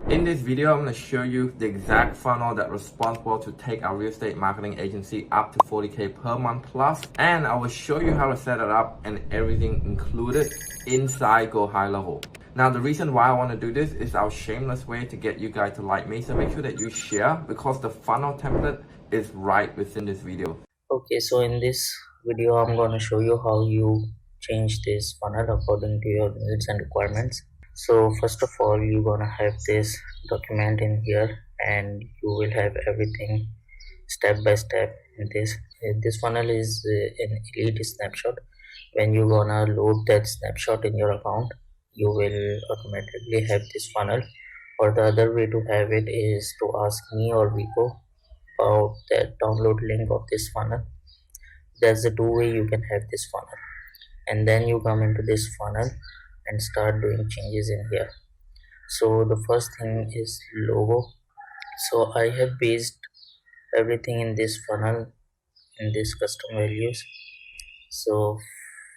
In this video, I'm going to show you the exact funnel that's responsible to take our real estate marketing agency up to 40K per month plus. And I will show you how to set it up and everything included inside GoHighlevel. Now, the reason why I want to do this is our shameless way to get you guys to like me. So make sure that you share because the funnel template is right within this video. Okay, so in this video, I'm going to show you how you change this funnel according to your needs and requirements. So first of all, you're gonna have this document in here and you will have everything step by step in this. This funnel is an elite snapshot. When you're gonna load that snapshot in your account, you will automatically have this funnel. Or the other way to have it is to ask me or Vico about the download link of this funnel. That's the two way you can have this funnel. And then you come into this funnel and start doing changes in here. So the first thing is logo. So I have based everything in this funnel in this custom values. So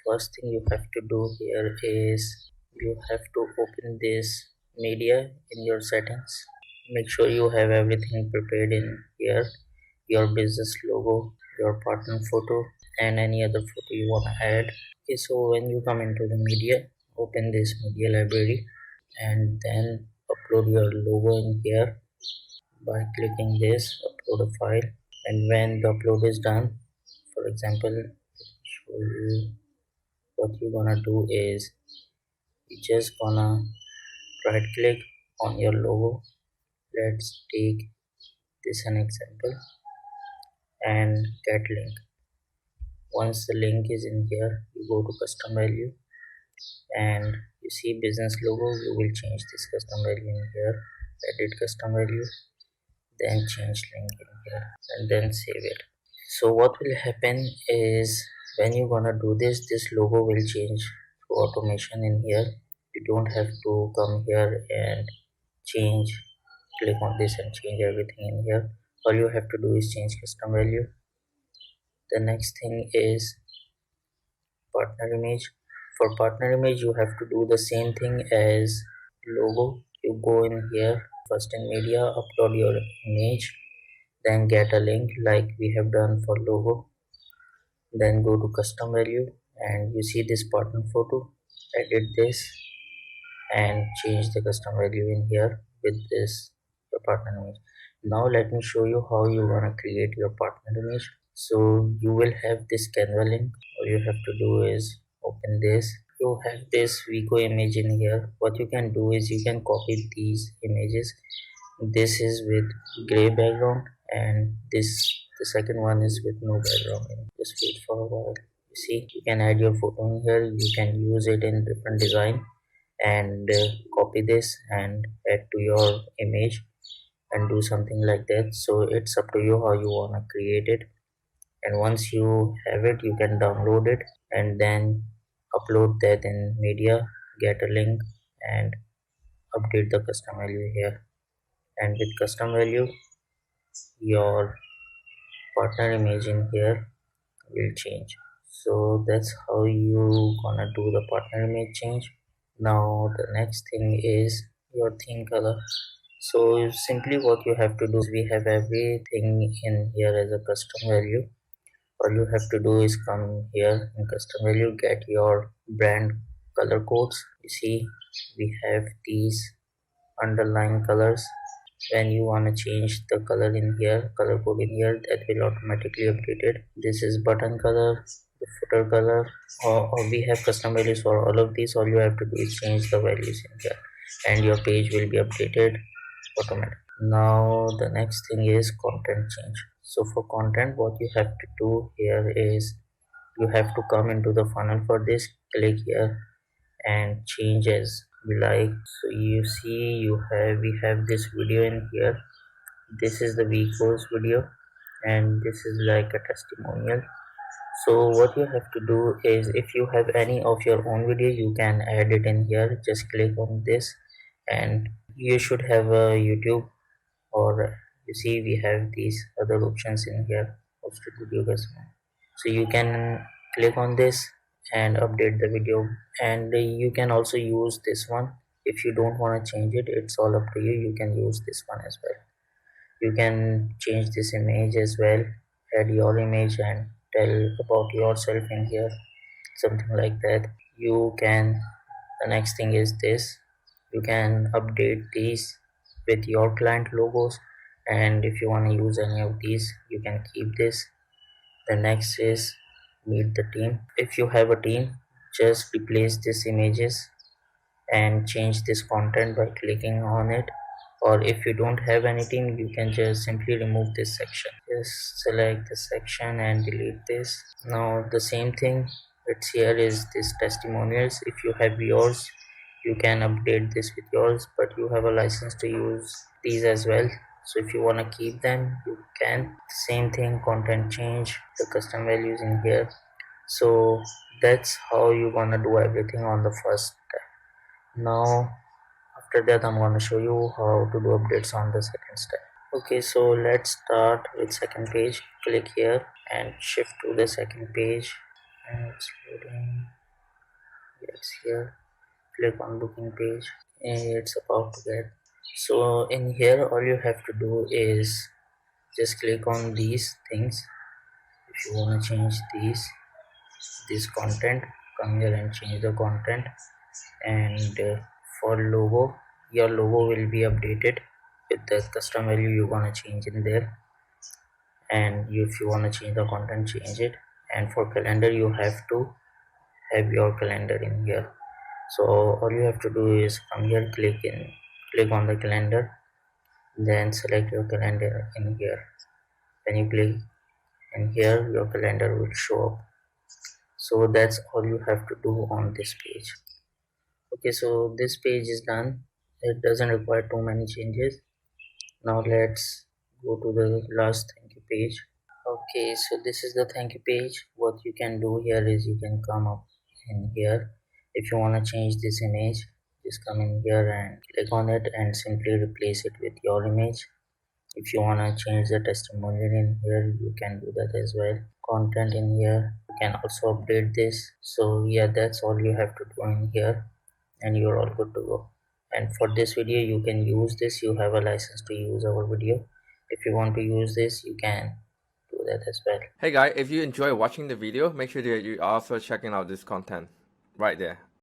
first thing you have to do here is you have to open this media in your settings. Make sure you have everything prepared in here, your business logo, your partner photo, and any other photo you want to add. Okay, so when you come into the media, open this media library and then upload your logo in here by clicking this upload a file. And when the upload is done, for example, let me show you what you're gonna do is you just gonna right click on your logo. Let's take this an example and get link. Once the link is in here, you go to custom value and you see business logo. You will change this custom value in here, edit custom value, then change link in here and then save it. So what will happen is when you're gonna do this logo will change through automation in here. You don't have to come here and click on this and change everything in here. All you have to do is change custom value. The next thing is partner image. For partner image, you have to do the same thing as logo. You go in here first in media, upload your image, then get a link like we have done for logo. Then go to custom value and you see this partner photo. Edit this and change the custom value in here with this your partner image. Now let me show you how you want to create your partner image. So you will have this Canva link. All you have to do is open this. You have this Vico image in here. What you can do is you can copy these images. This is with gray background and the second one is with no background. Just wait for a while. You see, you can add your photo in here. You can use it in different design and copy this and add to your image and do something like that. So it's up to you how you want to create it. And once you have it, you can download it and then upload that in media, get a link and update the custom value here. And with custom value, your partner image in here will change. So that's how you gonna do the partner image change. Now the next thing is your theme color. So simply what you have to do is we have everything in here as a custom value. All you have to do is come here in custom value, get your brand color codes. You see we have these underlying colors. When you want to change the color in here, color code in here, that will automatically update it. This is button color, the footer color, or we have custom values for all of these. All you have to do is change the values in here and your page will be updated automatically. Now the next thing is content change. So for content, what you have to do here is you have to come into the funnel for this, click here and change as we like. So you see we have this video in here. This is the Vico's video and this is like a testimonial. So what you have to do is if you have any of your own video, you can add it in here. Just click on this and you should have a YouTube, or you see we have these other options in here, posted video customer. So you can click on this and update the video, and you can also use this one If you don't want to change it, it's all up to you. You can use this one as well. You can change this image as well, add your image and tell about yourself in here, something like that. You can, the next thing is this, you can update these with your client logos, and if you want to use any of these you can keep this. The next is meet the team. If you have a team, just replace these images and change this content by clicking on it, or if you don't have any team you can just simply remove this section. Just select the section and delete this. Now the same thing, it's here is this testimonials. If you have yours you can update this with yours, but you have a license to use these as well. So if you want to keep them you can. Same thing, content change, the custom values in here. So that's how you're gonna do everything on the first step. Now after that I'm going to show you how to do updates on the second step. Okay, so let's start with second page. Click here and shift to the second page, and it's loading. Yes, here click on booking page and it's about to get. So in here all you have to do is just click on these things. If you want to change this content, come here and change the content. And for logo, your logo will be updated with the custom value you're gonna change in there. And if you want to change the content, change it. And for calendar you have to have your calendar in here. So all you have to do is come here, click on the calendar, then select your calendar in here. When you click in here your calendar will show up. So that's all you have to do on this page. Okay, so this page is done. It doesn't require too many changes. Now let's go to the last thank you page. Okay, so this is the thank you page. What you can do here is you can come up in here. If you want to change this image, just come in here and click on it and simply replace it with your image. If you want to change the testimonial in here, you can do that as well. Content in here, you can also update this. So yeah, that's all you have to do in here and you're all good to go. And for this video you can use this, you have a license to use our video. If you want to use this you can do that as well. Hey guys, if you enjoy watching the video, make sure that you also checking out this content right there.